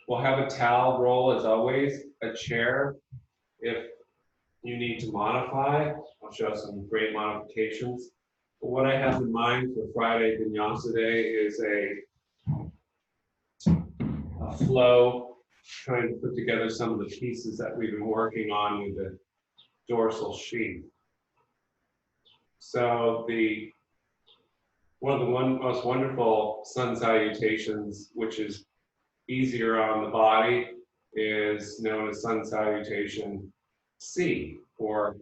We'll have a towel roll as always, a chair if you need to modify. I'll show some great modifications. But what I have in mind for Friday Vinyasa Day is a flow, trying to put together some of the pieces that we've been working on with the dorsal sheath. So one of the most wonderful sun salutations, which is easier on the body, is known as Sun Salutation C, or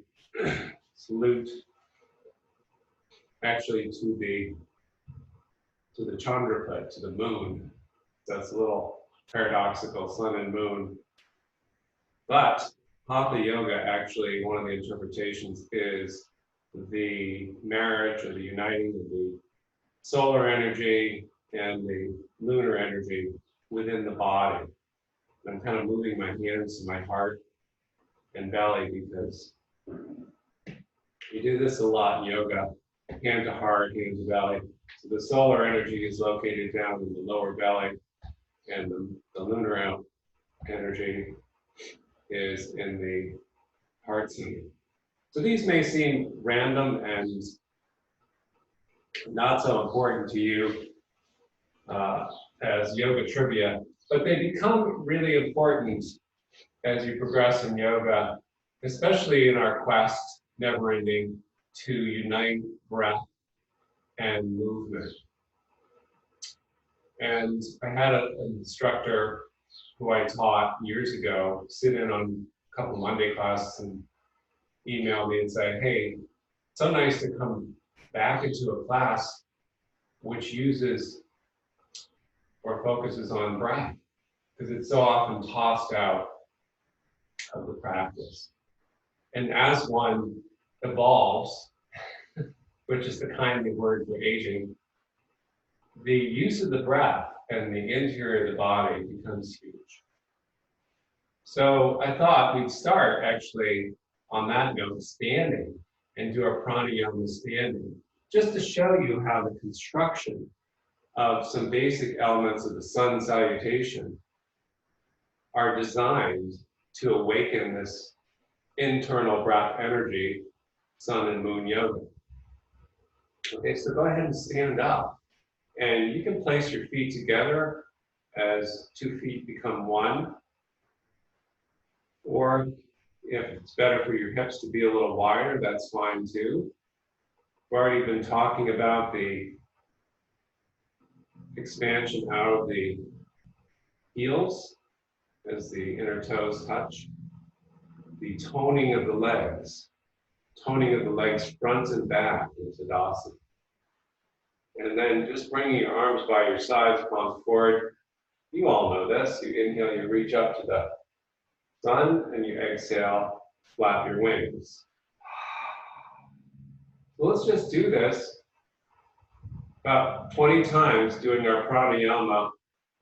salute actually to the Chandraput, to the moon. That's a little paradoxical, sun and moon. But Hatha Yoga, actually, one of the interpretations is the marriage or the uniting of the solar energy and the lunar energy within the body. I'm kind of moving my hands to my heart and belly because you do this a lot in yoga, hand to heart, hand to belly. So the solar energy is located down in the lower belly, and the lunar energy is in the heart center. So these may seem random and not so important to you as yoga trivia, but they become really important as you progress in yoga, especially in our quest, never ending, to unite breath and movement. And I had an instructor who I taught years ago sit in on a couple Monday classes and email me and say, hey, so nice to come back into a class which uses or focuses on breath, because it's so often tossed out of the practice. And as one evolves, which is the kindly word for aging, the use of the breath and the interior of the body becomes huge. So I thought we'd start actually on that note, standing, and do a pranayama standing, just to show you how the construction of some basic elements of the sun salutation are designed to awaken this internal breath energy, sun and moon yoga. Okay, so go ahead and stand up. And you can place your feet together as 2 feet become one. Or if it's better for your hips to be a little wider, that's fine too. We've already been talking about the expansion out of the heels as the inner toes touch. The toning of the legs front and back in Tadasana. And then just bringing your arms by your sides, palms forward. You all know this. You inhale, you reach up to the sun, and you exhale, flap your wings. So let's just do this about 20 times, doing our pranayama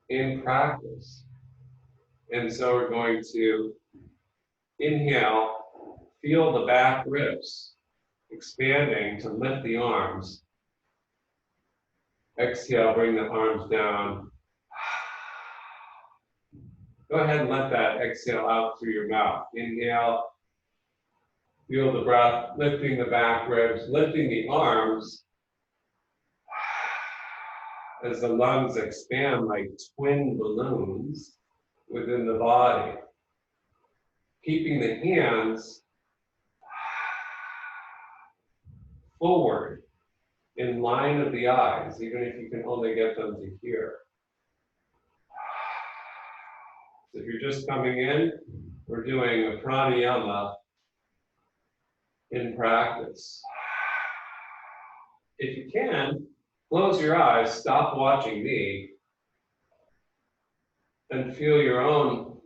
in practice. And so we're going to inhale, feel the back ribs expanding to lift the arms. Exhale, bring the arms down. Go ahead and let that exhale out through your mouth. Inhale, feel the breath, lifting the back ribs, lifting the arms as the lungs expand like twin balloons within the body. Keeping the hands forward in line of the eyes, even if you can only get them to here. So if you're just coming in, we're doing a pranayama in practice. If you can, close your eyes, stop watching me, and feel your own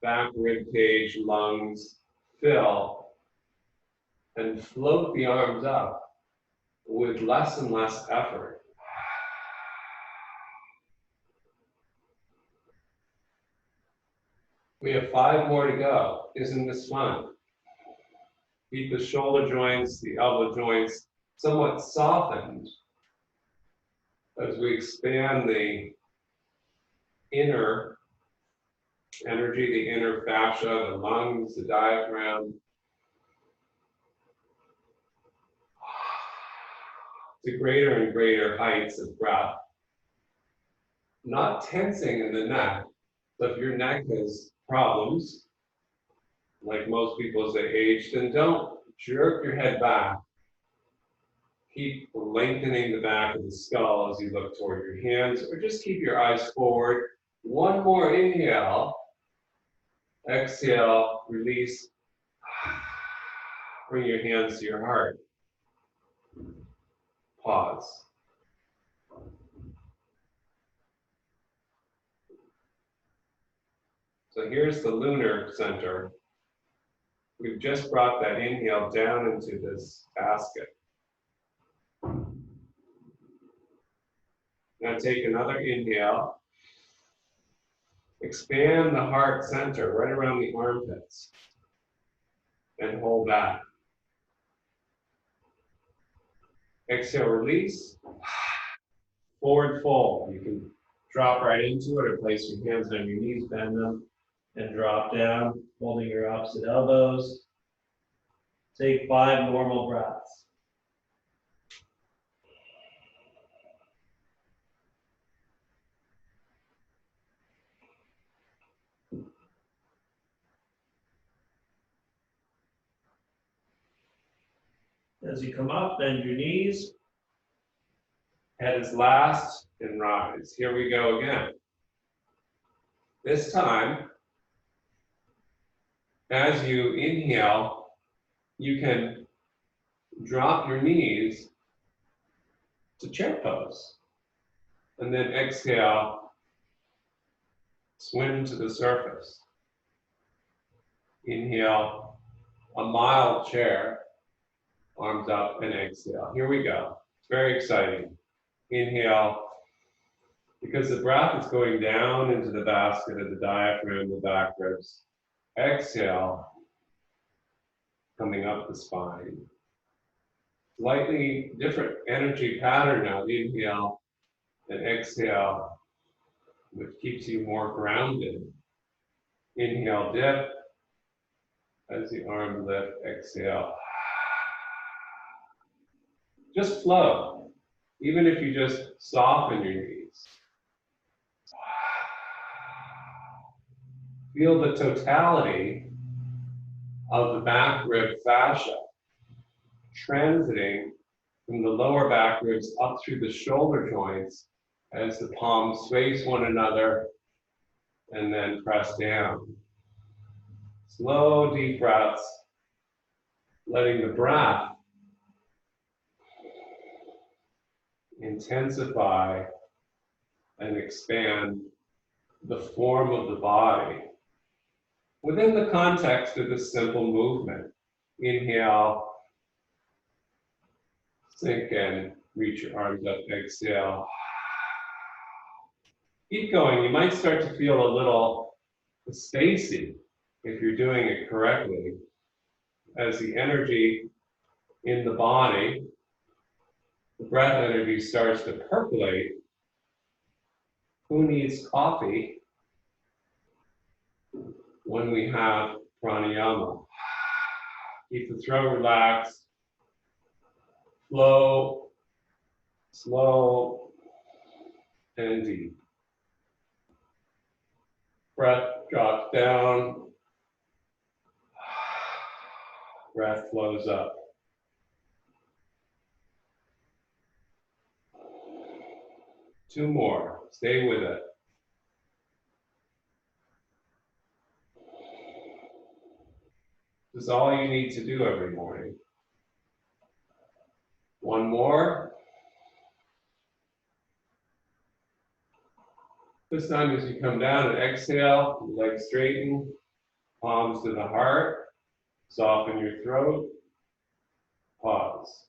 back rib cage, lungs fill, and float the arms up with less and less effort. We have 5 more to go. Isn't this fun? Keep the shoulder joints, the elbow joints somewhat softened as we expand the inner energy, the inner fascia, the lungs, the diaphragm, to greater and greater heights of breath. Not tensing in the neck. So if your neck has problems, like most people as they age, then don't jerk your head back. Keep lengthening the back of the skull as you look toward your hands, or just keep your eyes forward. One more inhale. Exhale, release. Bring your hands to your heart. Pause. So here's the lunar center. We've just brought that inhale down into this basket. Now take another inhale. Expand the heart center right around the armpits. And hold that. Exhale, release. Forward fold. You can drop right into it or place your hands on your knees, bend them, and drop down, holding your opposite elbows. Take 5 normal breaths. As you come up, bend your knees. Head is last and rise. Here we go again. This time, as you inhale, you can drop your knees to chair pose. And then exhale, swim to the surface. Inhale, a mild chair, arms up and exhale. Here we go. It's very exciting. Inhale, because the breath is going down into the basket of the diaphragm, the back ribs. Exhale, coming up the spine. Slightly different energy pattern now. Inhale and exhale, which keeps you more grounded. Inhale, dip. As the arm lift, exhale. Just flow, even if you just soften your knees. Feel the totality of the back rib fascia transiting from the lower back ribs up through the shoulder joints as the palms face one another and then press down. Slow, deep breaths, letting the breath intensify and expand the form of the body within the context of this simple movement. Inhale, sink in, reach your arms up, exhale. Keep going. You might start to feel a little spacey if you're doing it correctly, as the energy in the body, the breath energy starts to percolate. Who needs coffee when we have pranayama? Keep the throat relaxed. Flow, slow, and deep. Breath drops down. Breath flows up. Two more. Stay with it. This is all you need to do every morning. One more. This time as you come down and exhale, legs straighten, palms to the heart. Soften your throat. Pause.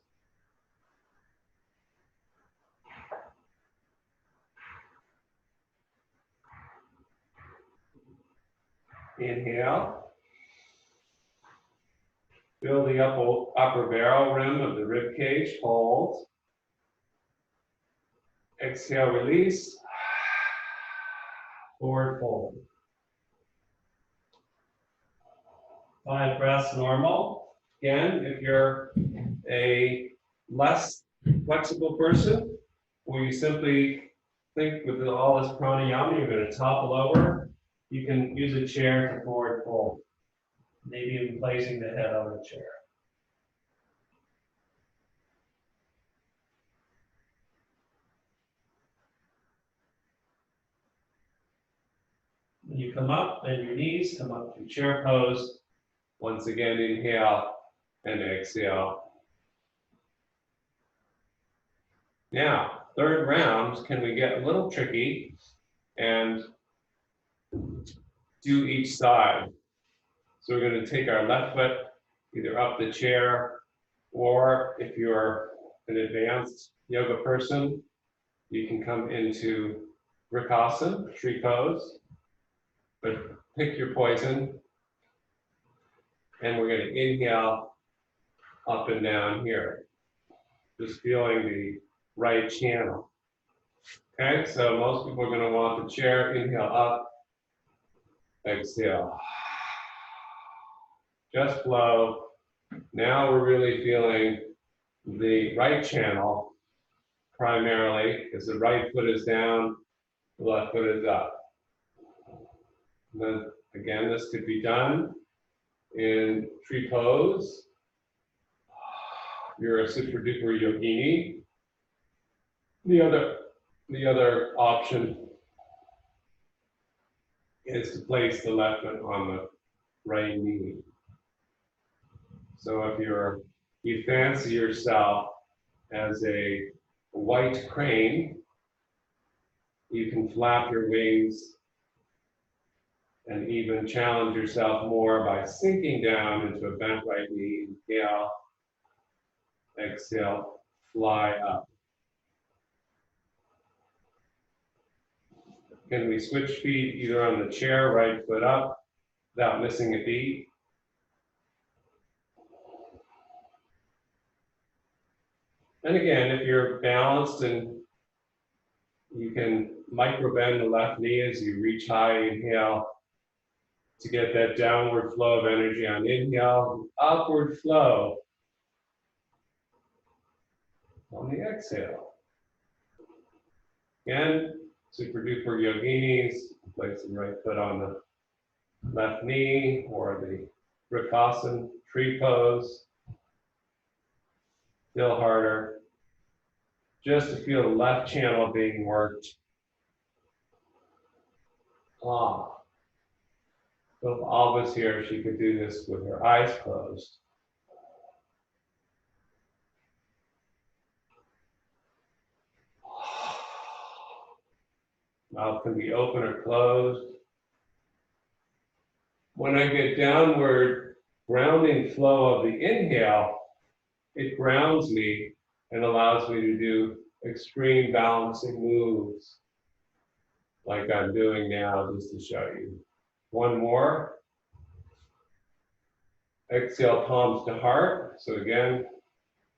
Inhale. Feel the upper barrel rim of the rib cage. Hold. Exhale, release. forward fold. 5 breaths normal. Again, if you're a less flexible person, or you simply think with all this pranayama, you're going to topple over, you can use a chair to forward fold. Maybe even placing the head on the chair. When you come up, bend your knees, come up to chair pose. Once again, inhale and exhale. Now, third round, can we get a little tricky and do each side? So we're going to take our left foot either up the chair, or if you're an advanced yoga person, you can come into Vrikasana, tree pose, but pick your poison. And we're going to inhale up and down here, just feeling the right channel. Okay, so most people are going to want the chair, inhale up, exhale. Just flow. Now we're really feeling the right channel primarily, because the right foot is down, the left foot is up. And then again, this could be done in tree pose. You're a super duper yogini. The other option is to place the left foot on the right knee. So if you fancy yourself as a white crane, you can flap your wings and even challenge yourself more by sinking down into a bent right knee. Inhale, exhale, fly up. Can we switch feet either on the chair, right foot up, without missing a beat? And again, if you're balanced and you can micro bend the left knee as you reach high, inhale, to get that downward flow of energy on inhale, upward flow on the exhale. Again, super duper yoginis, place the right foot on the left knee, or the Vrikasana, tree pose. Still harder. Just to feel the left channel being worked. So if Alva's here, she could do this with her eyes closed. Mouth can be open or closed. When I get downward grounding flow of the inhale, it grounds me and allows me to do extreme balancing moves like I'm doing now, just to show you. One more. Exhale, palms to heart. So again,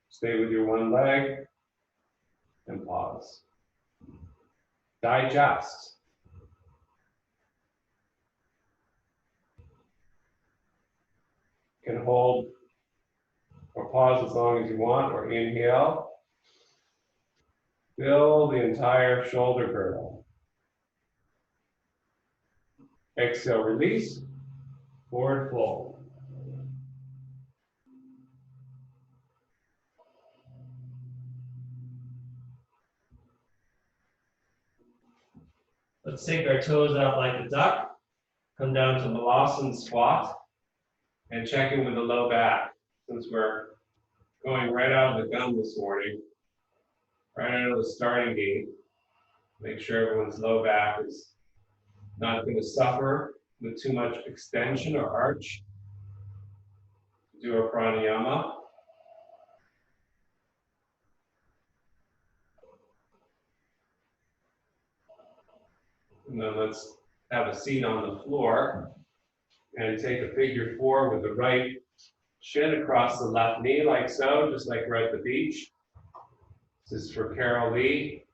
stay with your one leg and pause. Digest. You can hold or pause as long as you want, or inhale. Fill the entire shoulder girdle. Exhale, release, forward fold. Let's take our toes out like a duck, come down to Balasana squat, and check in with the low back, since we're going right out of the gun this morning, right out of the starting gate. Make sure everyone's low back is not going to suffer with too much extension or arch. Do a pranayama. And then let's have a seat on the floor and take a figure 4 with the right shin across the left knee, like so, just like we're at the beach. This is for Carol Lee.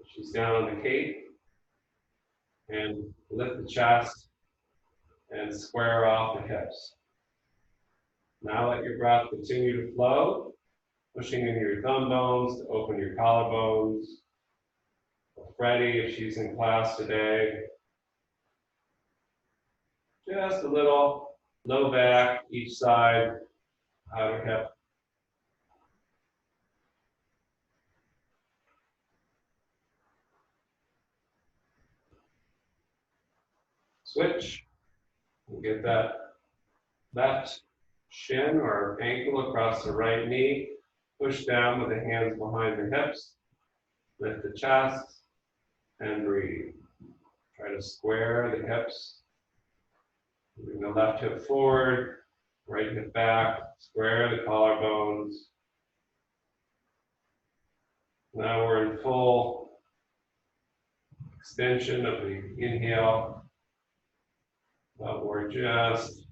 She's down on the Cape. And lift the chest and square off the hips. Now let your breath continue to flow, pushing in your thumb bones to open your collarbones. Freddie, if she's in class today, just a little low back, each side, outer hip. Switch. We'll get that left shin or ankle across the right knee. Push down with the hands behind the hips. Lift the chest and breathe. Try to square the hips. Bring the left hip forward, right hip back, square the collarbones. Now we're in full extension of the inhale, but we're just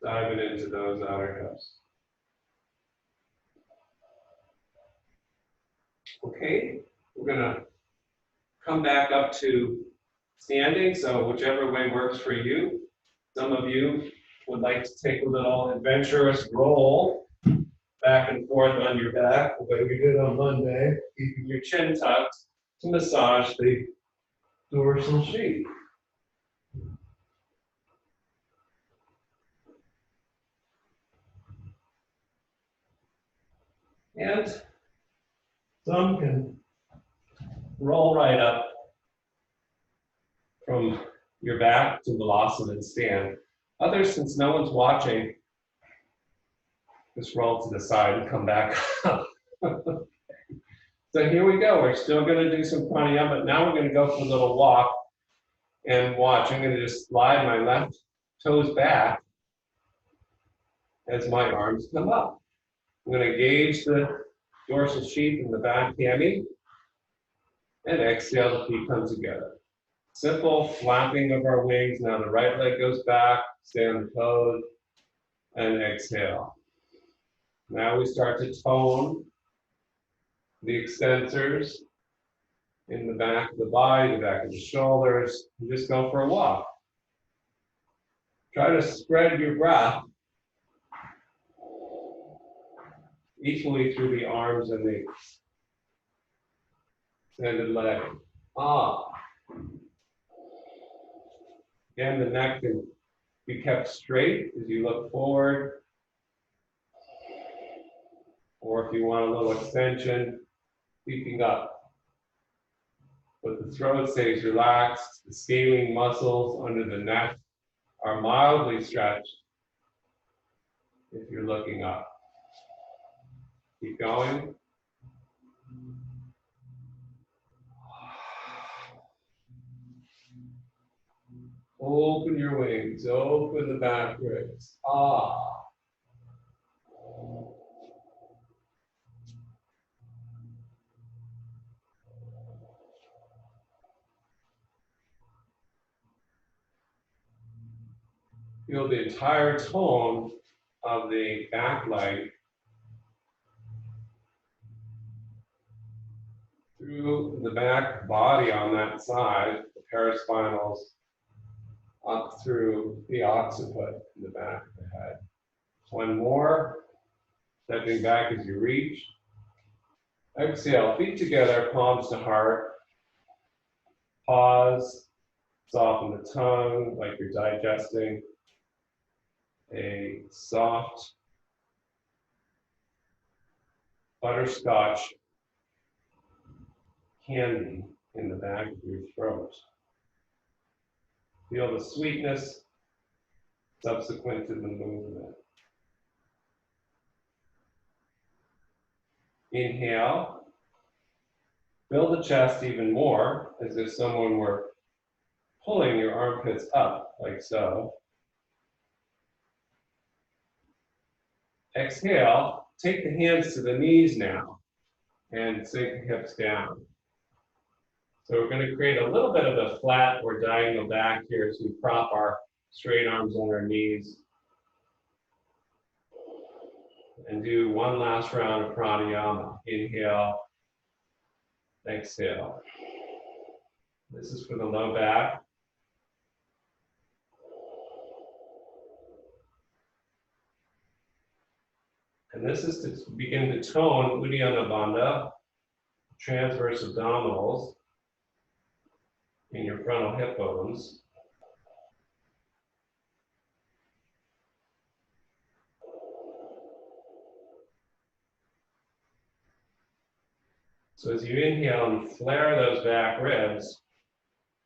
diving into those outer hips. Okay, we're gonna come back up to standing, so whichever way works for you. Some of you would like to take a little adventurous roll back and forth on your back, the way we did on Monday, keeping your chin tucked to massage the dorsal sheath. And some can roll right up from your back to Balasana stand. Others, since no one's watching, just roll to the side and come back up. So here we go. We're still going to do some pranayama, but now we're going to go for a little walk and watch. I'm going to just slide my left toes back as my arms come up. I'm going to engage the dorsal sheath in the back hammy and exhale, the feet come together. Simple flapping of our wings. Now the right leg goes back, stay on the toes, and exhale. Now we start to tone the extensors in the back of the body, the back of the shoulders, and just go for a walk. Try to spread your breath equally through the arms and the extended leg. Again, the neck can be kept straight as you look forward. Or if you want a little extension, peeking up. But the throat stays relaxed. The scalene muscles under the neck are mildly stretched if you're looking up. Keep going. Open your wings, open the back ribs. Feel the entire tone of the back leg through the back body on that side, the paraspinals, up through the occiput in the back of the head. One more, stepping back as you reach. Exhale, feet together, palms to heart. Pause, soften the tongue like you're digesting a soft butterscotch candy in the back of your throat. Feel the sweetness subsequent to the movement. Inhale. Fill the chest even more, as if someone were pulling your armpits up, like so. Exhale. Take the hands to the knees now, and sink the hips down. So we're going to create a little bit of a flat or diagonal back here as we prop our straight arms on our knees. And do one last round of pranayama. Inhale, exhale. This is for the low back. And this is to begin to tone Uddiyana Bandha, transverse abdominals in your frontal hip bones. So as you inhale and flare those back ribs,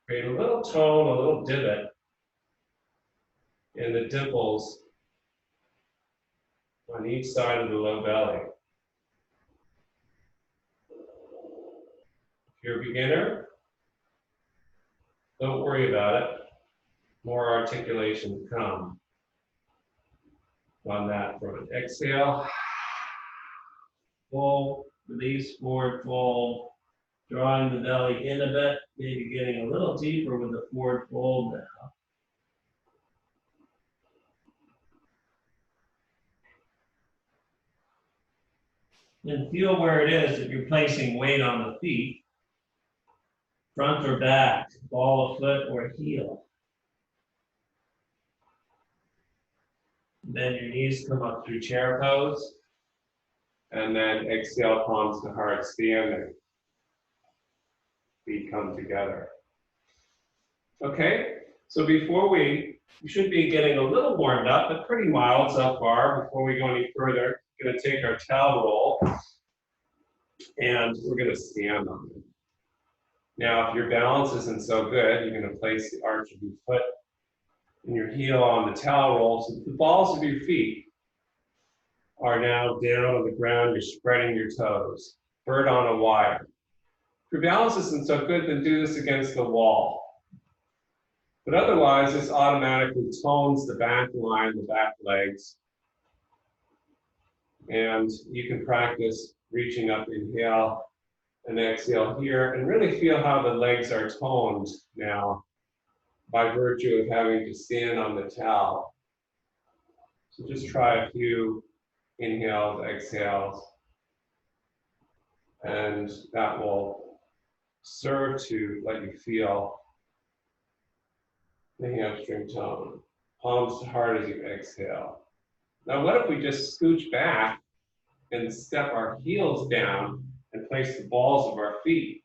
create a little tone, a little divot in the dimples on each side of the low belly. If you're a beginner, don't worry about it. More articulation to come on that front. Exhale. Full, release, forward fold. Drawing the belly in a bit, maybe getting a little deeper with the forward fold now. And feel where it is if you're placing weight on the feet, front or back, ball of foot or heel. Then your knees come up through chair pose. And then exhale, palms to heart, standing. Feet come together. Okay, so before we should be getting a little warmed up, but pretty mild so far. Before we go any further, we're going to take our towel roll and we're going to stand on it. Now, if your balance isn't so good, you're going to place the arch of your foot and your heel on the towel roll. So the balls of your feet are now down on the ground. You're spreading your toes. Bird on a wire. If your balance isn't so good, then do this against the wall. But otherwise, this automatically tones the back line, the back legs. And you can practice reaching up, inhale, and exhale here, and really feel how the legs are toned now by virtue of having to stand on the towel. So just try a few inhales, exhales, and that will serve to let you feel the hamstring tone. Palms to heart as you exhale. Now what if we just scooch back and step our heels down and place the balls of our feet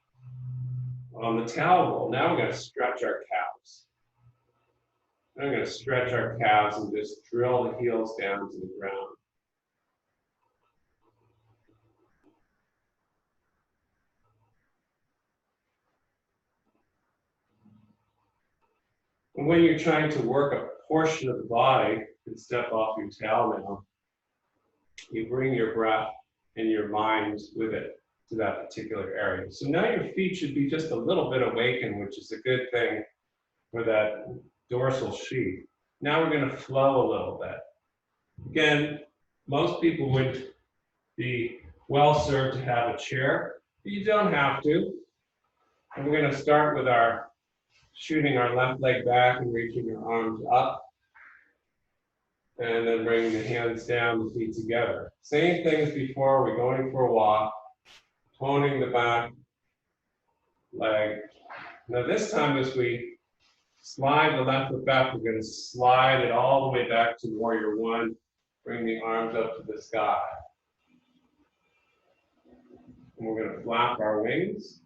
on the towel roll? Now we're going to stretch our calves. Now we're going to stretch our calves and just drill the heels down to the ground. And when you're trying to work a portion of the body, you can step off your towel now. You bring your breath and your mind with it to that particular area. So now your feet should be just a little bit awakened, which is a good thing for that dorsal sheath. Now we're going to flow a little bit. Again, most people would be well served to have a chair, but you don't have to. And we're going to start with our shooting our left leg back and reaching your arms up. And then bringing the hands down, the feet together. Same thing as before, we're going for a walk, toning the back leg. Now this time as we slide the left foot back, we're going to slide it all the way back to warrior one. Bring the arms up to the sky. And we're going to flap our wings.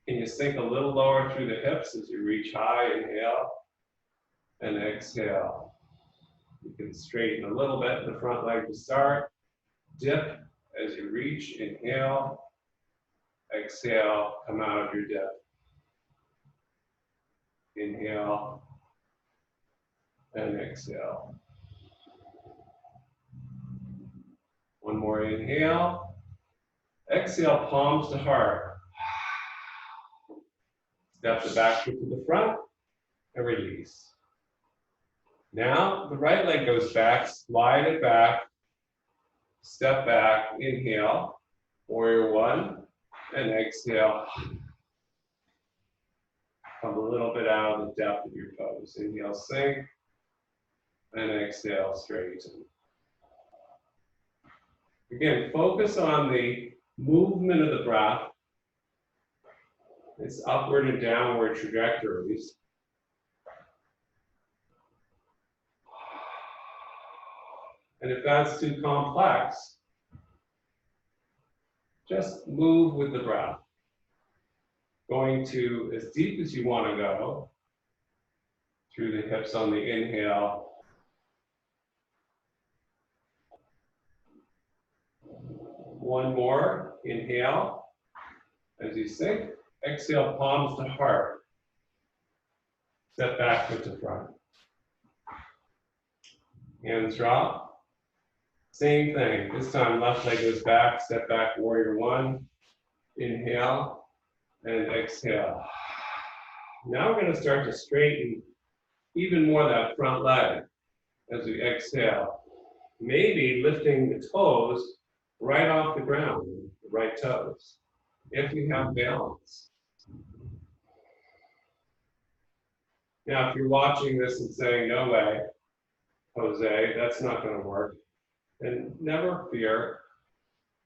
Can you sink a little lower through the hips as you reach high, inhale, and exhale. You can straighten a little bit the front leg to start. Dip as you reach, inhale, exhale, come out of your dip. Inhale, and exhale. One more inhale. Exhale, palms to heart. Step the back foot to the front and release. Now the right leg goes back, slide it back, step back, inhale, warrior one, and exhale. Come a little bit out of the depth of your pose. Inhale, sink, and exhale, straighten. Again, focus on the movement of the breath It's upward and downward trajectories. And if that's too complex, just move with the breath. Going to as deep as you want to go through the hips on the inhale. One more, inhale as you sink. Exhale, palms to heart. Step back, foot to front. Hands drop. Same thing. This time, left leg goes back, step back, warrior one. Inhale and exhale. Now we're going to start to straighten even more that front leg as we exhale. Maybe lifting the toes right off the ground, the right toes, if you have balance. Now, if you're watching this and saying, no way, Jose, that's not going to work, then never fear.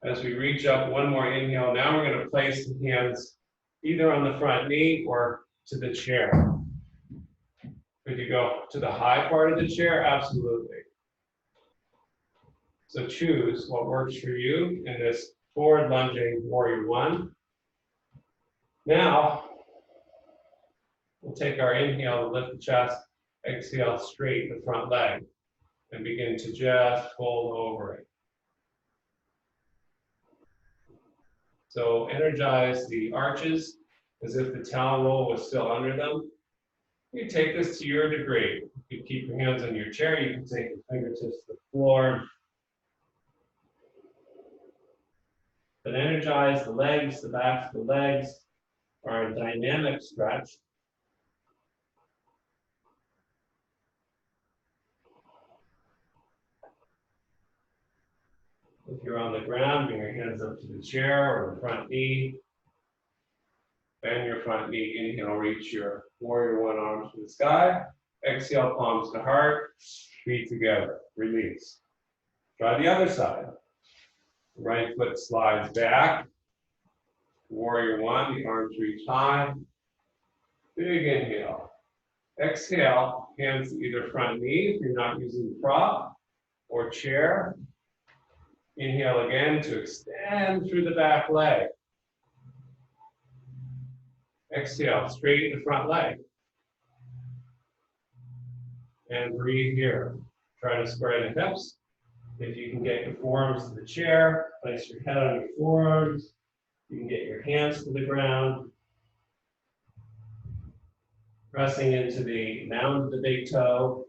As we reach up, one more inhale. Now we're going to place the hands either on the front knee or to the chair. Could you go to the high part of the chair? Absolutely. So choose what works for you in this forward lunging warrior one. Now, we'll take our inhale to lift the chest, exhale, straighten the front leg, and begin to just fold over it. So energize the arches as if the towel roll was still under them. You take this to your degree. You can keep your hands on your chair. You can take your fingertips to the floor. But energize the legs, the backs of the legs are a dynamic stretch. If you're on the ground, bring your hands up to the chair or the front knee. Bend your front knee. Inhale, reach your warrior one arms to the sky. Exhale, palms to heart. Feet together. Release. Try the other side. Right foot slides back. Warrior one, the arms reach high. Big inhale. Exhale, hands to either front knee if you're not using the prop or chair. Inhale again to extend through the back leg. Exhale, straighten the front leg. And breathe here. Try to square the hips. If you can get your forearms to the chair, place your head on your forearms. You can get your hands to the ground. Pressing into the mound of the big toe.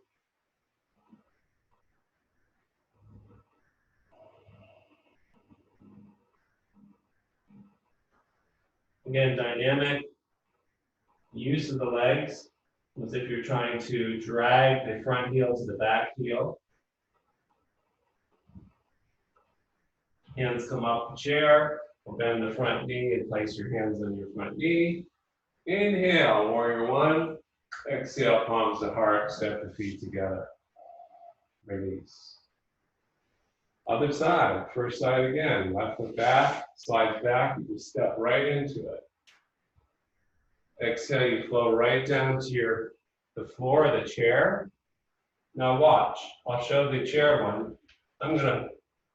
Again, dynamic use of the legs, as if you're trying to drag the front heel to the back heel. Hands come up the chair, or bend the front knee and place your hands on your front knee. Inhale, warrior one. Exhale, palms to heart, step the feet together. Release. Other side, first side again. Left foot back, slides back, you just step right into it. Exhale, you flow right down to the floor of the chair. Now watch, I'll show the chair one. I'm gonna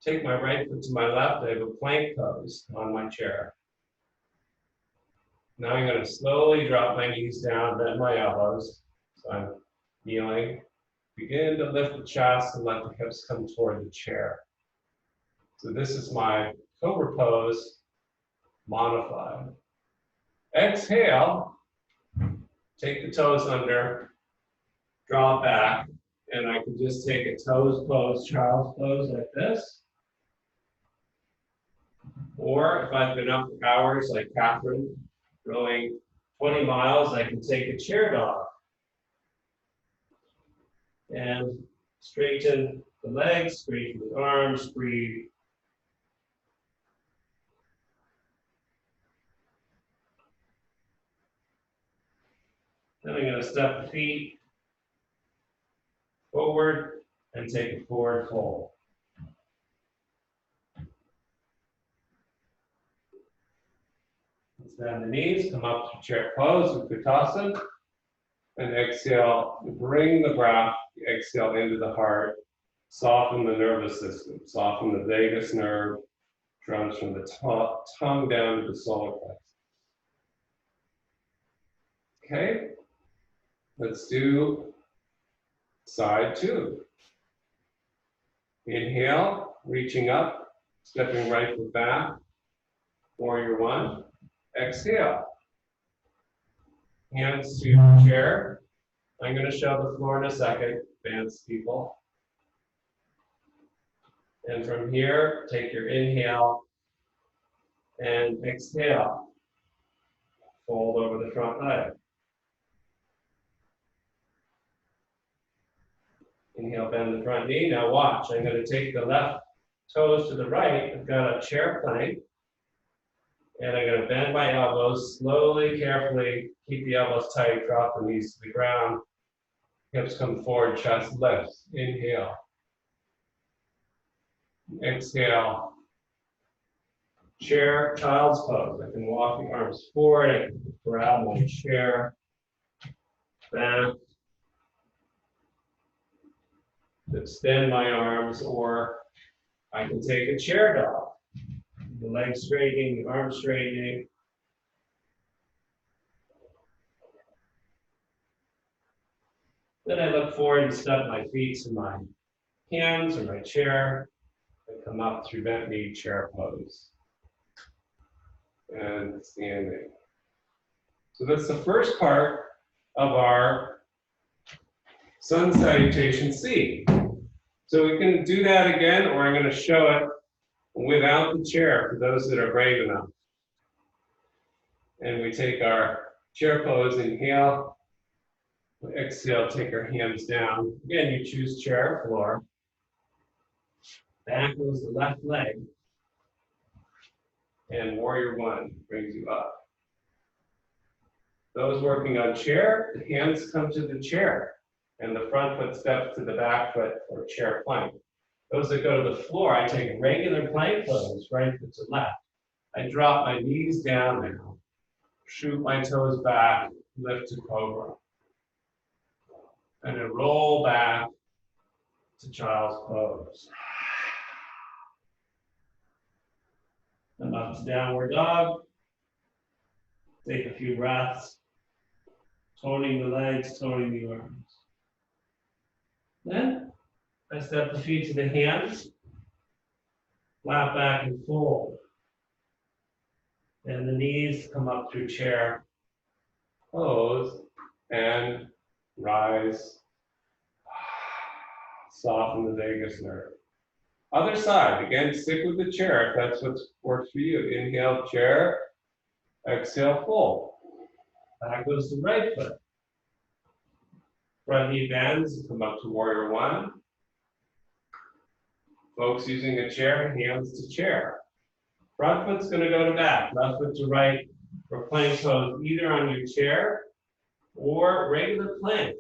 take my right foot to my left. I have a plank pose on my chair. Now I'm gonna slowly drop my knees down, bend my elbows. So I'm kneeling. Begin to lift the chest and let the hips come toward the chair. So this is my Cobra Pose modified. Exhale, take the toes under, draw back, and I can just take a toes pose, child's pose like this. Or if I've been up for hours like Catherine, going 20 miles, I can take a chair dog. And straighten the legs, straighten the arms, breathe. Then I'm going to step the feet forward and take a forward fold. Let's Bend the knees, come up to chair pose, Utkatasana. And exhale, bring the breath, exhale into the heart. Soften the nervous system, soften the vagus nerve, runs from the tongue down to the solar plexus. Okay, let's do side two. Inhale, reaching up, stepping right foot back. Warrior one. Exhale. Hands to the chair. I'm going to show the floor in a second, advanced people. And from here, take your inhale and exhale. Fold over the front leg. Inhale, bend the front knee. Now watch, I'm going to take the left toes to the right. I've got a chair plank. And I'm going to bend my elbows slowly, carefully. Keep the elbows tight, drop the knees to the ground. Hips come forward, chest lifts. Inhale. Exhale. Chair, child's pose. I can walk the arms forward. I can grab my chair, back, extend my arms, or I can take a chair dog. The legs straightening, the arms straightening. Then I look forward and step my feet to my hands or my chair and come up through bent knee chair pose. And standing. So that's the first part of our Sun Salutation C. So we can do that again, or I'm going to show it without the chair for those that are brave enough. And we take our chair pose, inhale, exhale, take our hands down. Again, you choose chair, floor. Back goes the left leg. And warrior one brings you up. Those working on chair, the hands come to the chair, and the front foot steps to the back foot for chair plank. Those that go to the floor, I take regular plank pose, right foot to left. I drop my knees down now, shoot my toes back, lift to cobra. And then roll back to child's pose. And up to downward dog. Take a few breaths, toning the legs, toning the arms. Then I step the feet to the hands, flat back and fold. And the knees come up through chair, pose, and rise. Soften the vagus nerve. Other side, again, stick with the chair if that's what works for you. Inhale, chair, exhale, fold. Back goes the right foot. Front knee bends, come up to warrior one. Folks using a chair, hands to chair. Front foot's going to go to back, left foot to right for plank pose, either on your chair or regular plank.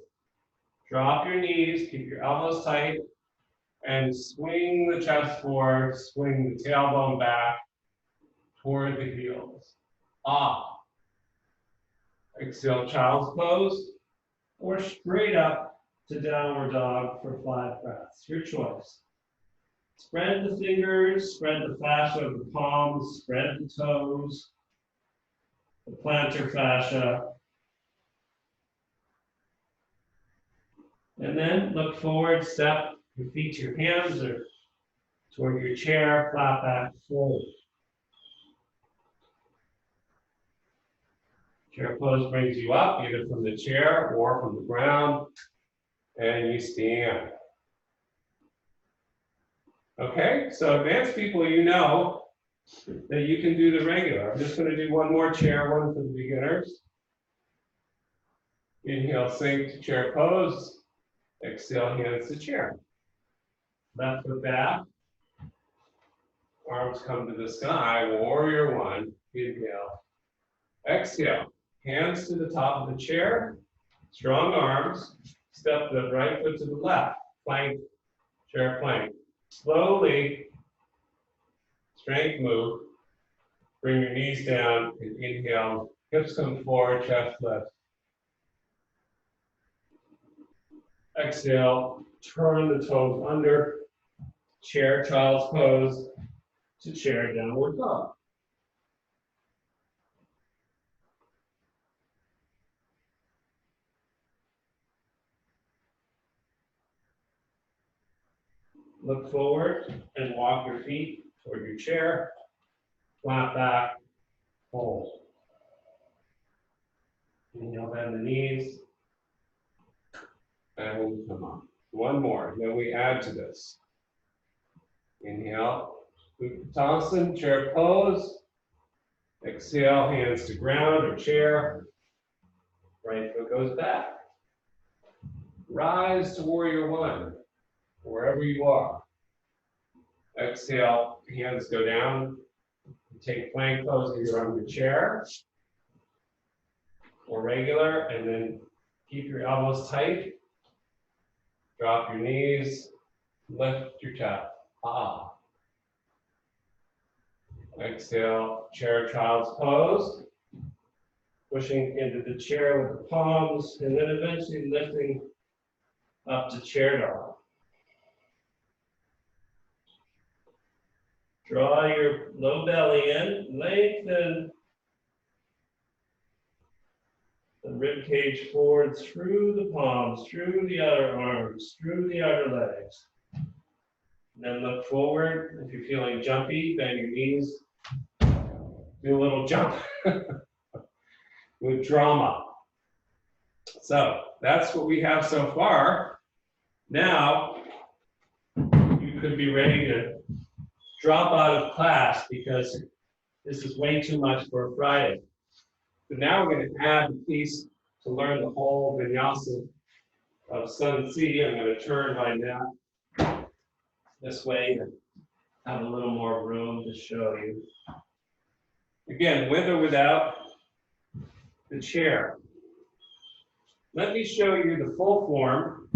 Drop your knees, keep your elbows tight, and swing the chest forward, swing the tailbone back toward the heels. Up. Exhale, child's pose, or straight up to downward dog for 5 breaths. Your choice. Spread the fingers, spread the fascia of the palms, spread the toes, the plantar fascia. And then look forward, step your feet to your hands or toward your chair, flat back, fold. Chair pose brings you up, either from the chair or from the ground, and you stand. Okay, so advanced people, you know that you can do the regular. I'm just going to do one more chair, one for the beginners. Inhale, sink to chair pose. Exhale, hands to chair. Left foot back. Arms come to the sky. Warrior one. Inhale. Exhale. Hands to the top of the chair. Strong arms. Step the right foot to the left. Plank. Chair plank. Slowly. Strength move. Bring your knees down and inhale. Hips come forward, chest lift. Exhale, turn the toes under. Chair, child's pose to chair, downward dog. Look forward and walk your feet toward your chair. Flat back, hold. Inhale, bend the knees. And come on. One more, then we add to this. Inhale, Uttanasana, chair pose. Exhale, hands to ground or chair. Right foot goes back. Rise to warrior one, wherever you are. Exhale, hands go down. Take plank pose either on your chair or regular, and then keep your elbows tight. Drop your knees, lift your chest. Ah. Exhale, chair, child's pose. Pushing into the chair with the palms, and then eventually lifting up to chair dog. Draw your low belly in, lengthen the rib cage forward through the palms, through the outer arms, through the outer legs. And then look forward. If you're feeling jumpy, bend your knees. Do a little jump with drama. So that's what we have so far. Now, you could be ready to drop out of class because this is way too much for a Friday. So now we're going to add a piece to learn the whole vinyasa of Sun C. I'm going to turn my neck this way to have a little more room to show you. Again, with or without the chair. Let me show you the full form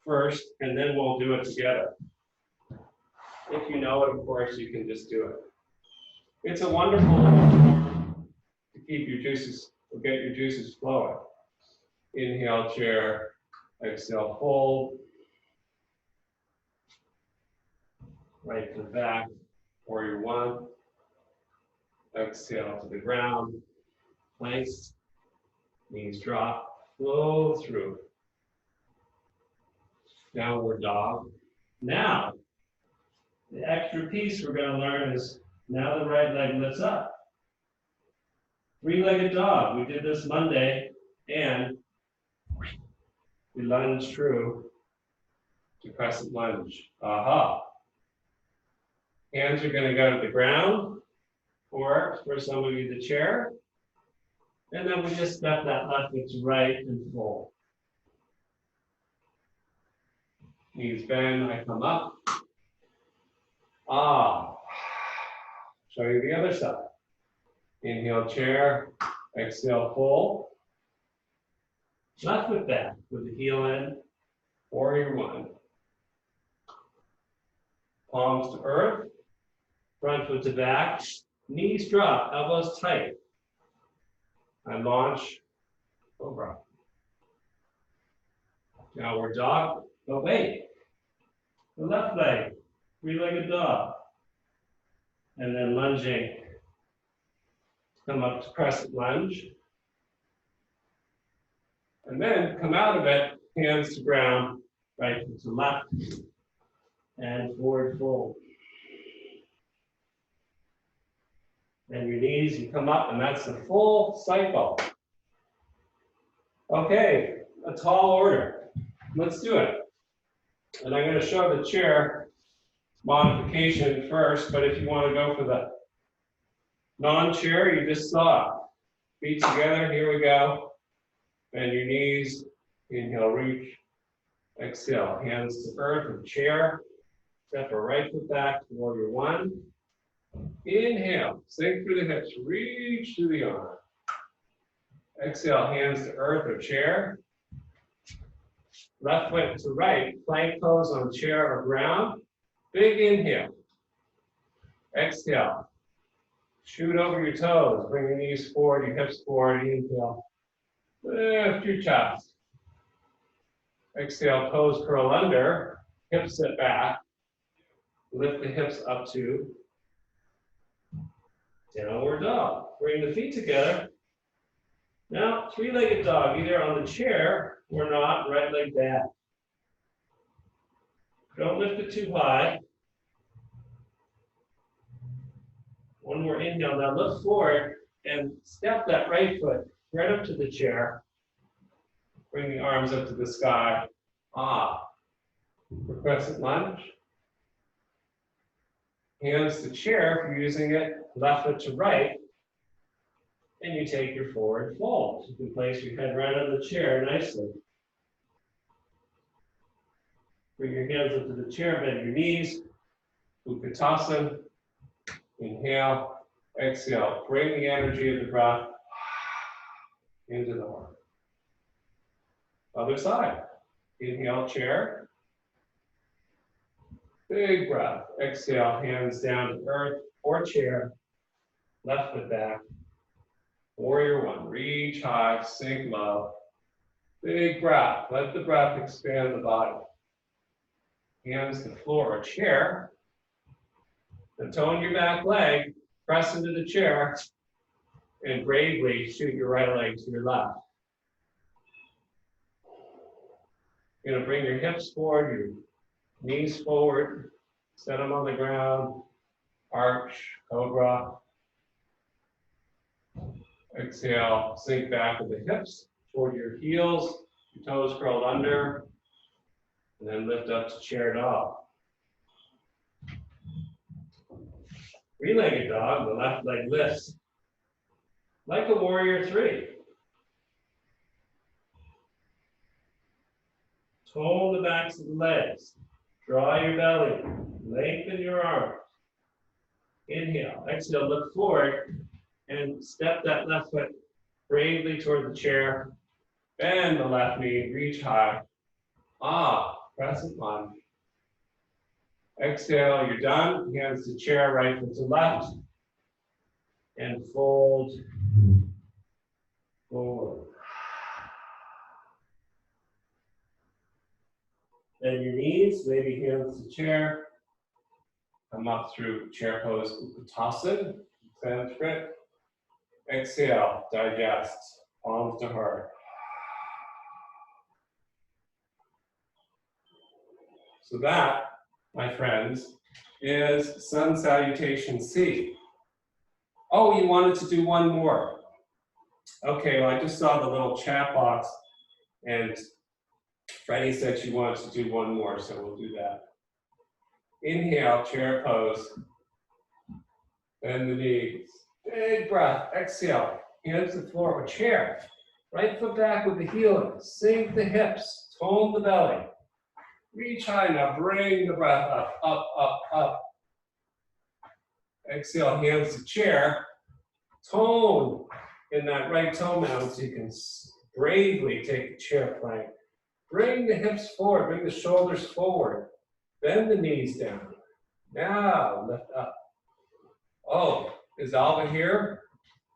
first, and then we'll do it together. If you know it, of course, you can just do it. It's a wonderful form to keep your juices, or get your juices flowing. Inhale, chair, exhale, fold. Right to the back, warrior one. Exhale to the ground, planks, knees drop, flow through. Downward dog. Now, the extra piece we're going to learn is now the right leg lifts up. Three-legged dog. We did this Monday, and we lunge through to crescent lunge. Aha. Hands are going to go to the ground, or for some of you, the chair. And then we just step that left foot to right and fold. Knees bend, I come up. Ah. Show you the other side. Inhale, chair. Exhale, fold. Left foot back with the heel in. Warrior one. Palms to earth. Front foot to back. Knees drop, elbows tight. I launch, Cobra. Downward dog, but wait. The left leg, three-legged dog. And then lunging. Come up to crescent lunge. And then come out of it, hands to ground, right to left, and forward fold. And your knees, you come up, and that's the full cycle. Okay, a tall order. Let's do it. And I'm going to show the chair modification first, but if you want to go for the non-chair, you just saw. Feet together, here we go. Bend your knees, inhale, reach. Exhale, hands to earth or chair. Step our right foot back, warrior one. Inhale, sink through the hips, reach through the arm. Exhale, hands to earth or chair. Left foot to right, plank pose on chair or ground. Big inhale. Exhale. Shoot over your toes. Bring your knees forward, your hips forward. Inhale. Lift your chest. Exhale, toes curl under. Hips sit back. Lift the hips up to downward dog. Bring the feet together. Now, three-legged dog, either on the chair or not, right leg back. Don't lift it too high. One more inhale. Now look forward and step that right foot right up to the chair. Bring the arms up to the sky. Ah. For crescent lunge. Hands to chair if you're using it. Left foot to right. And you take your forward fold. You can place your head right on the chair nicely. Bring your hands up to the chair, bend your knees. Utkatasana. Inhale, exhale. Bring the energy of the breath into the heart. Other side. Inhale, chair. Big breath. Exhale, hands down to earth or chair. Left foot back. Warrior one. Reach high, sink low. Big breath. Let the breath expand the body. Hands to floor or chair. Then tone your back leg. Press into the chair. And bravely shoot your right leg to your left. You're going to bring your hips forward, your knees forward, set them on the ground, arch, cobra. Exhale, sink back with the hips toward your heels, your toes curled under, and then lift up to chair dog. Three-legged dog, the left leg lifts like a warrior three. Tone the backs of the legs. Draw your belly. Lengthen your arms. Inhale. Exhale, look forward and step that left foot bravely toward the chair. Bend the left knee, reach high. Ah, crescent lunge. Exhale, you're done. Hands to chair, right foot to left. And fold forward. Bend your knees, maybe hands to chair. Come up through chair pose Utkatasana, Sanskrit. Exhale, digest, palms to heart. So that, my friends, is Sun Salutation C. Oh, you wanted to do one more. Okay, well, I just saw the little chat box, and Freddie said she wants to do one more, so we'll do that. Inhale, chair pose. Bend the knees. Big breath. Exhale. Hands to the floor or chair. Right foot back with the heel. Sink the hips. Tone the belly. Reach high now. Bring the breath up, up, up, up. Exhale, hands to chair. Tone in that right toe mound so you can bravely take the chair plank. Bring the hips forward. Bring the shoulders forward. Bend the knees down. Now lift up. Oh, is Alba here?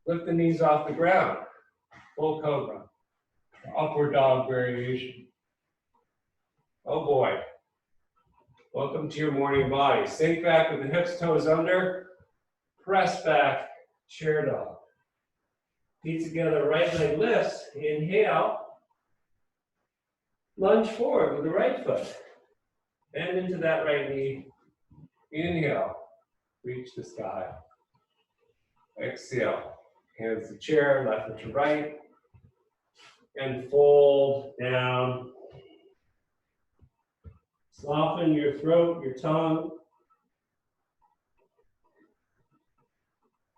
Lift the knees off the ground. Full cobra. Upward dog variation. Oh boy. Welcome to your morning body. Sink back with the hips, toes under. Press back, chair dog. Feet together, right leg lifts. Inhale. Lunge forward with the right foot. Bend into that right knee. Inhale. Reach the sky. Exhale. Hands to chair, left foot to right. And fold down. Soften your throat, your tongue.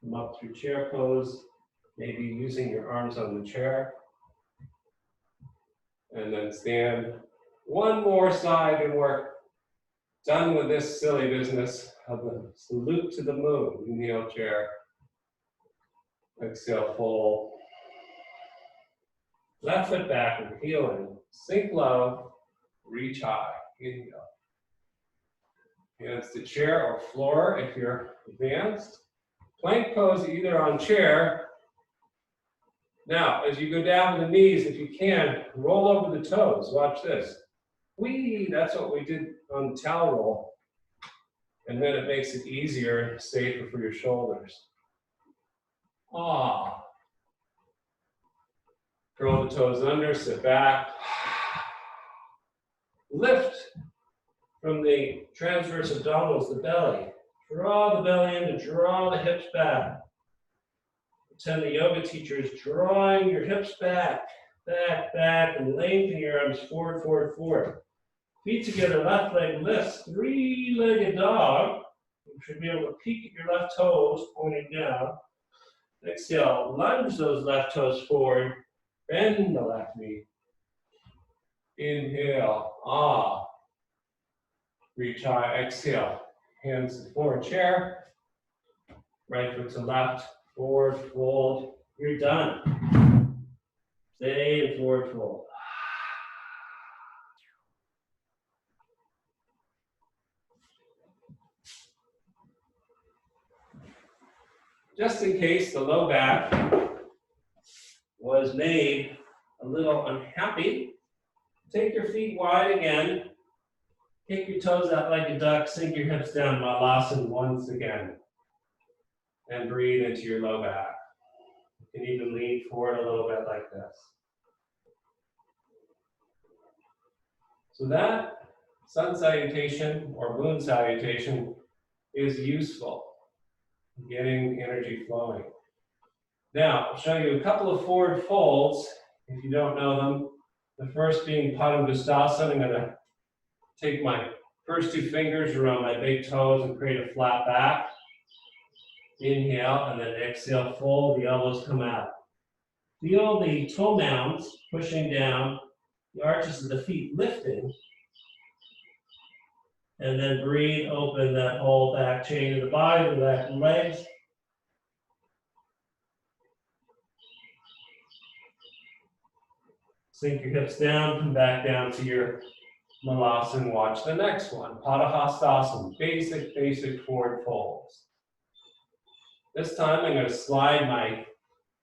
Come up through chair pose. Maybe using your arms on the chair. And then stand. One more side and work. Done with this silly business of the salute to the moon. Inhale, chair. Exhale, fold. Left foot back with the heel in. Sink low. Reach high. Inhale. Hands to chair or floor if you're advanced. Plank pose either on chair. Now, as you go down with the knees, if you can, roll over the toes. Watch this. Whee! That's what we did on the towel roll. And then it makes it easier and safer for your shoulders. Ah. Curl the toes under, sit back. Lift from the transverse abdominals, the belly. Draw the belly in and draw the hips back. Pretend the yoga teacher is drawing your hips back, back, back, and lengthen your arms forward, forward, forward. Feet together, left leg lifts, three-legged dog. You should be able to peek at your left toes, pointing down. Exhale, lunge those left toes forward, bend the left knee. Inhale, ah. Reach high, exhale. Hands to the floor, chair. Right foot to left, forward fold. You're done. Stay in forward fold. Just in case the low back was made a little unhappy, take your feet wide again. Kick your toes out like a duck, sink your hips down, Malasana once again. And breathe into your low back. You can even lean forward a little bit like this. So that sun salutation or moon salutation is useful in getting energy flowing. Now, I'll show you a couple of forward folds, if you don't know them. The first being Padangusthasana. I'm going to take my first two fingers around my big toes and create a flat back. Inhale, and then exhale, fold, the elbows come out. Feel the toe mounds pushing down, the arches of the feet lifting. And then breathe, open that whole back chain of the body, the back legs. Sink your hips down, come back down to your Malasana. Watch the next one. Padahastasana, basic forward folds. This time I'm going to slide my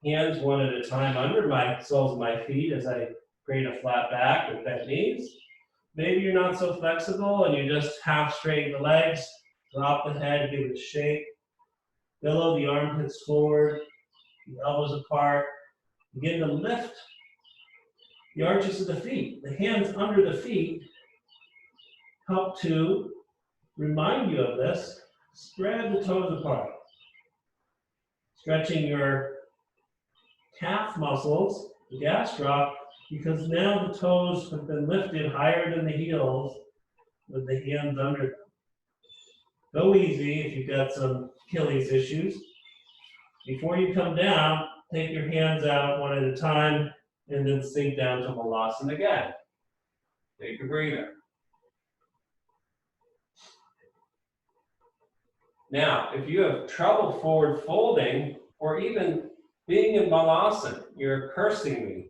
hands one at a time under my soles of my feet as I create a flat back with bent knees. Maybe you're not so flexible and you just half straighten the legs, drop the head, give it a shake. Billow the armpits forward, the elbows apart. Begin to lift the arches of the feet. The hands under the feet help to remind you of this. Spread the toes apart. Stretching your calf muscles, the gastroc, because now the toes have been lifted higher than the heels with the hands under them. Go easy if you've got some Achilles issues. Before you come down, take your hands out one at a time and then sink down to Malasana again. Take a breather. Now, if you have trouble forward folding or even being in Malasana, you're cursing me.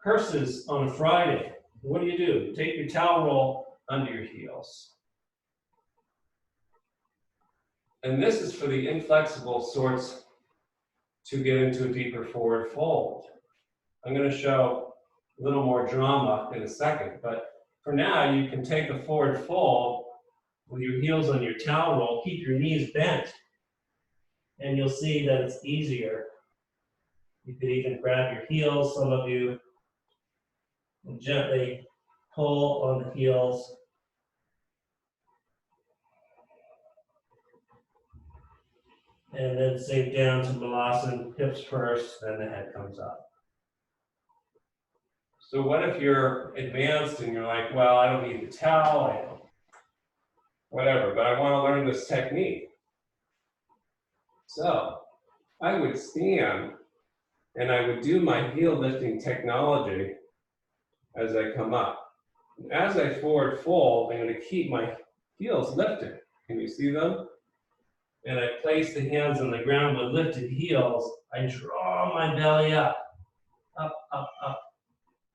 Curses on a Friday. What do? You take your towel roll under your heels. And this is for the inflexible sorts to get into a deeper forward fold. I'm going to show a little more drama in a second, but for now you can take a forward fold with your heels on your towel roll, keep your knees bent, and you'll see that it's easier. You could even grab your heels, some of you, and gently pull on the heels. And then sink down to Malasana, hips first, then the head comes up. So what if you're advanced and you're like, well, I don't need the towel, I don't, whatever, but I want to learn this technique. So I would stand and I would do my heel lifting technology as I come up. And as I forward fold, I'm going to keep my heels lifted. Can you see them? And I place the hands on the ground with lifted heels. I draw my belly up, up, up, up.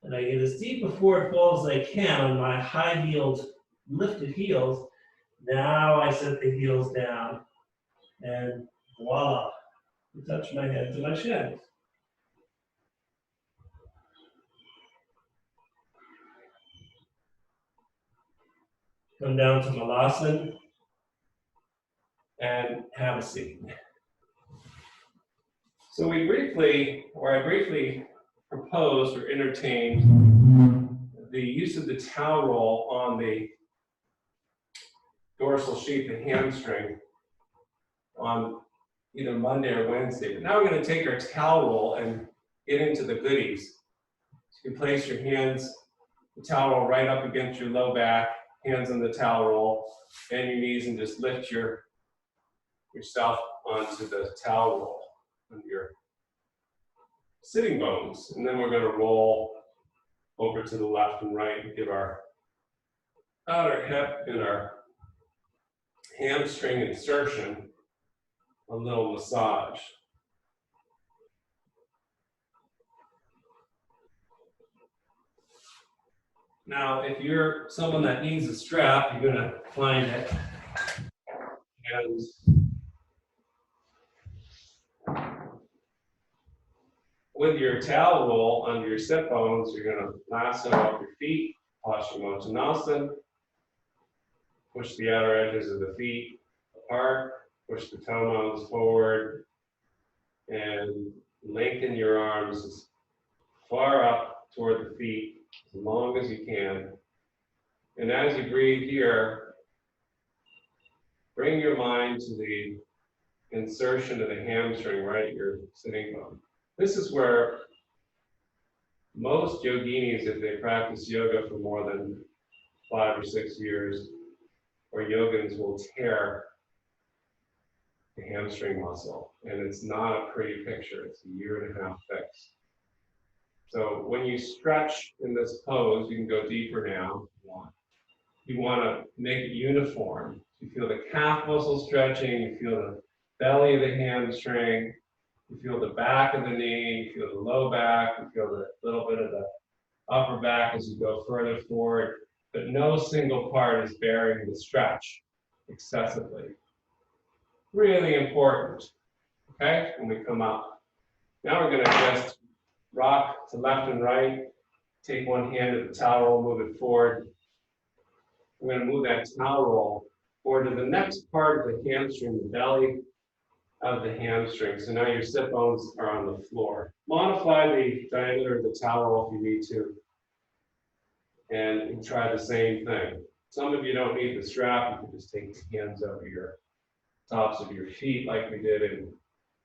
And I get as deep a forward fold as I can on my high-heeled, lifted heels. Now I set the heels down, and voila, I touch my head to my shins. Come down to Malasana and have a seat. So I briefly proposed or entertained the use of the towel roll on the dorsal sheath, the hamstring, on either Monday or Wednesday. But now we're going to take our towel roll and get into the goodies. So you can place your hands, the towel roll right up against your low back, hands on the towel roll, bend your knees, and just lift yourself onto the towel roll on your sitting bones. And then we're going to roll over to the left and right and give our outer hip and our hamstring insertion a little massage. Now, if you're someone that needs a strap, you're going to find it. And with your towel roll under your sit bones, you're going to lasso up your feet, Paschimottanasana. Push the outer edges of the feet apart, push the toenails forward, and lengthen your arms as far up toward the feet as long as you can. And as you breathe here, bring your mind to the insertion of the hamstring right at your sitting bone. This is where most yoginis, if they practice yoga for more than 5 or 6 years, or yogins, will tear the hamstring muscle. And it's not a pretty picture. It's a 1.5 year fix. So when you stretch in this pose, you can go deeper now if you want. You want to make it uniform. You feel the calf muscle stretching, you feel the belly of the hamstring, you feel the back of the knee, you feel the low back, you feel the little bit of the upper back as you go further forward, but no single part is bearing the stretch excessively. Really important, okay, when we come up. Now we're going to just rock to left and right, take one hand at the towel roll, move it forward. We're going to move that towel roll forward to the next part of the hamstring, the belly of the hamstring. So now your sit bones are on the floor. Modify the diameter of the towel roll if you need to. And you try the same thing. Some of you don't need the strap. You can just take the hands over your tops of your feet like we did in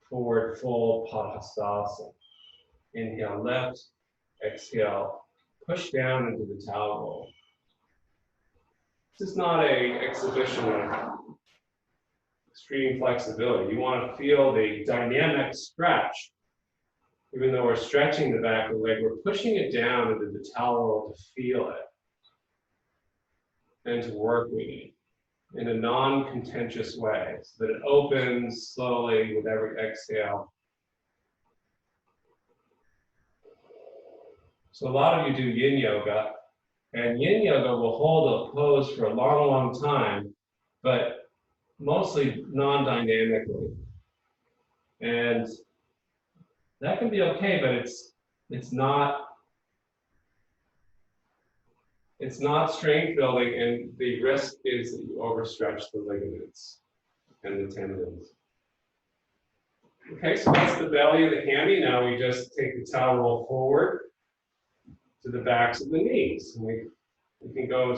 forward fold Padhastasana. Inhale, lift. Exhale, push down into the towel roll. This is not an exhibition of extreme flexibility. You want to feel the dynamic stretch. Even though we're stretching the back of the leg, we're pushing it down into the towel roll to feel it and to work with it in a non-contentious way so that it opens slowly with every exhale. So a lot of you do yin yoga, and yin yoga will hold a pose for a long, long time, but mostly non-dynamically. And that can be okay, but it's not strength building, and the risk is that you overstretch the ligaments and the tendons. Okay, so that's the belly of the hammy. Now we just take the towel roll forward to the backs of the knees. And we can go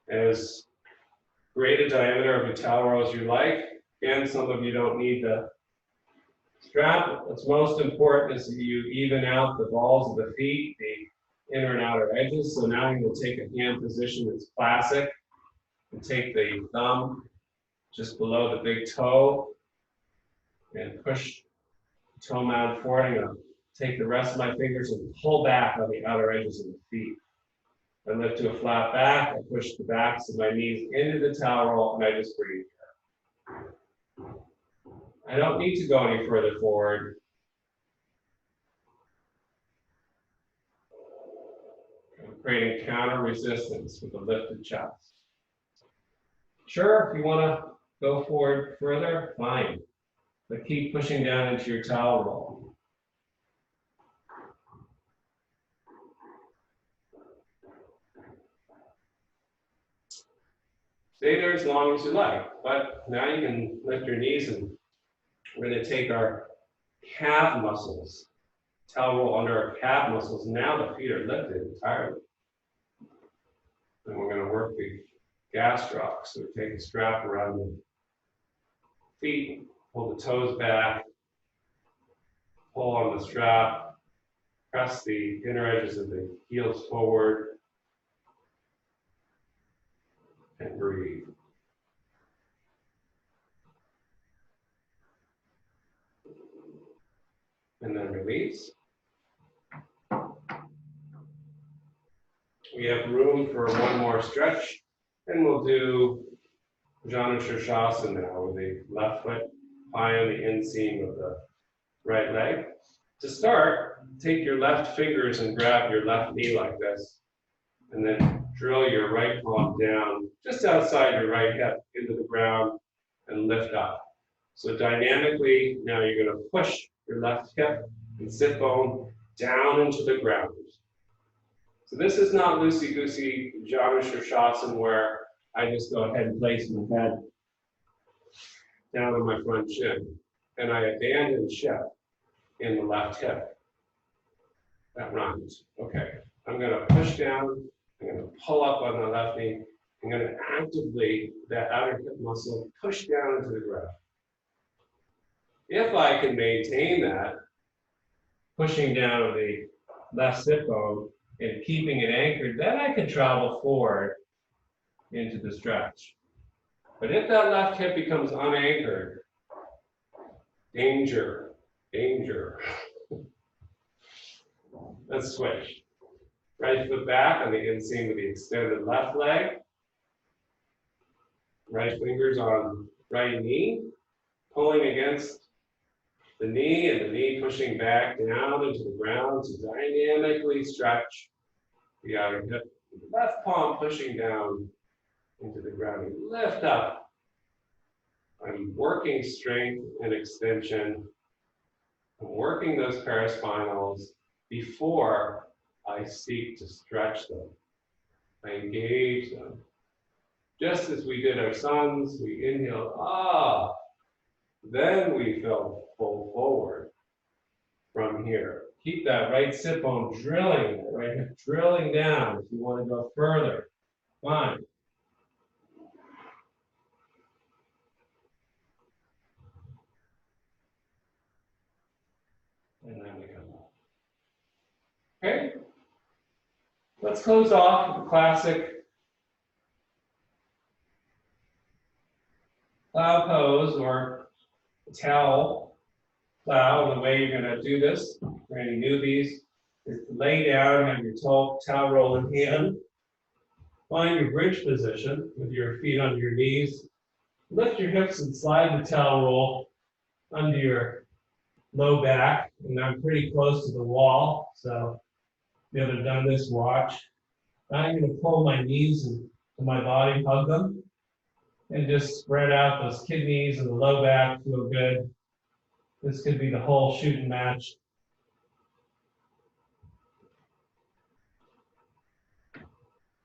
as great a diameter of a towel roll as you like. Again, some of you don't need the strap. What's most important is that you even out the balls of the feet, the inner and outer edges. So now you will take a hand position that's classic and take the thumb just below the big toe and push the toe mound forward. I'm going to take the rest of my fingers and pull back on the outer edges of the feet. I lift to a flat back. I push the backs of my knees into the towel roll, and I just breathe here. I don't need to go any further forward. I'm creating counter resistance with a lifted chest. Sure, if you want to go forward further, fine. But keep pushing down into your towel roll. Stay there as long as you like, but now you can lift your knees, and we're going to take our calf muscles, towel roll under our calf muscles. Now the feet are lifted entirely. And we're going to work the gastroc. So we take a strap around the feet, pull the toes back, pull on the strap, press the inner edges of the heels forward, and breathe. And then release. We have room for one more stretch, and we'll do Janu Shirshasana now with the left foot high on the inseam of the right leg. To start, take your left fingers and grab your left knee like this, and then drill your right palm down just outside your right hip into the ground and lift up. So dynamically, now you're going to push your left hip and sit bone down into the ground. So this is not loosey-goosey Janu Shirshasana where I just go ahead and place my head down on my front shin, and I abandon shift in the left hip. That rhymes. Okay, I'm going to push down, I'm going to pull up on the left knee, I'm going to actively, that outer hip muscle, push down into the ground. If I can maintain that, pushing down of the left sit bone and keeping it anchored, then I can travel forward into the stretch. But if that left hip becomes unanchored, danger, danger. Let's switch. Right foot back on the inseam of the extended left leg. Right fingers on right knee, pulling against the knee and the knee pushing back down into the ground to dynamically stretch the outer hip. Left palm pushing down into the ground. You lift up. I'm working strength and extension. I'm working those paraspinals before I seek to stretch them. I engage them. Just as we did our suns, we inhale, then we pull forward from here. Keep that right sit bone drilling, right hip drilling down if you want to go further. Fine. And then we come up. Okay? Let's close off with the classic plow pose or towel plow. The way you're going to do this, for any newbies, is to lay down, have your towel roll in hand. Find your bridge position with your feet under your knees. Lift your hips and slide the towel roll under your low back. And I'm pretty close to the wall, so if you haven't done this, watch. I'm going to pull my knees into my body, hug them, and just spread out those kidneys and the low back. Feel good. This could be the whole shooting match.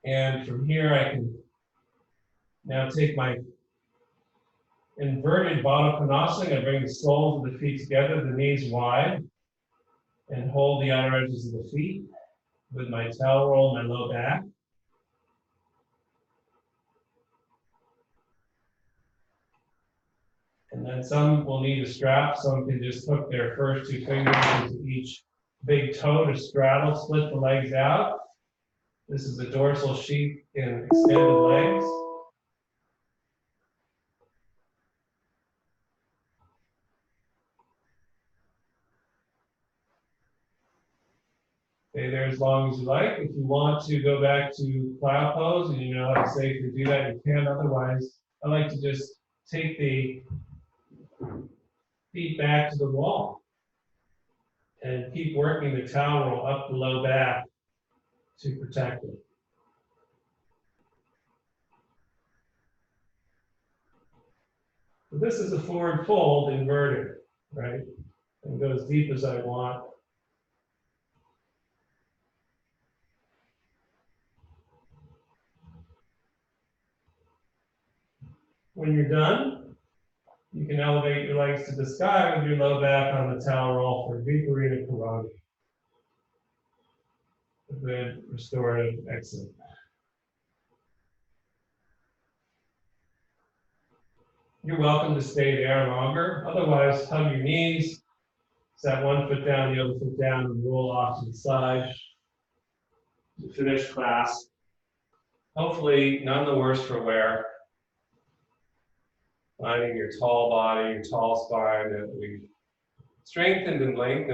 And from here, I can now take my inverted Baddha Konasana. I bring the soles of the feet together, the knees wide, and hold the outer edges of the feet with my towel roll, my low back. And then some will need a strap. Some can just hook their first two fingers into each big toe to straddle, split the legs out. This is the dorsal sheath in extended legs. Stay there as long as you like. If you want to go back to plow pose and you know how to safely do that, you can. Otherwise, I like to just take the feet back to the wall and keep working the towel roll up the low back to protect it. This is a forward fold inverted, right? And go as deep as I want. When you're done, you can elevate your legs to the sky with your low back on the towel roll for Viparita Karani. A good restorative exit. You're welcome to stay there longer. Otherwise, hug your knees, set one foot down, the other foot down, and roll off to the side. To finish class. Hopefully, none the worse for wear. Finding your tall body, your tall spine that we've strengthened and lengthened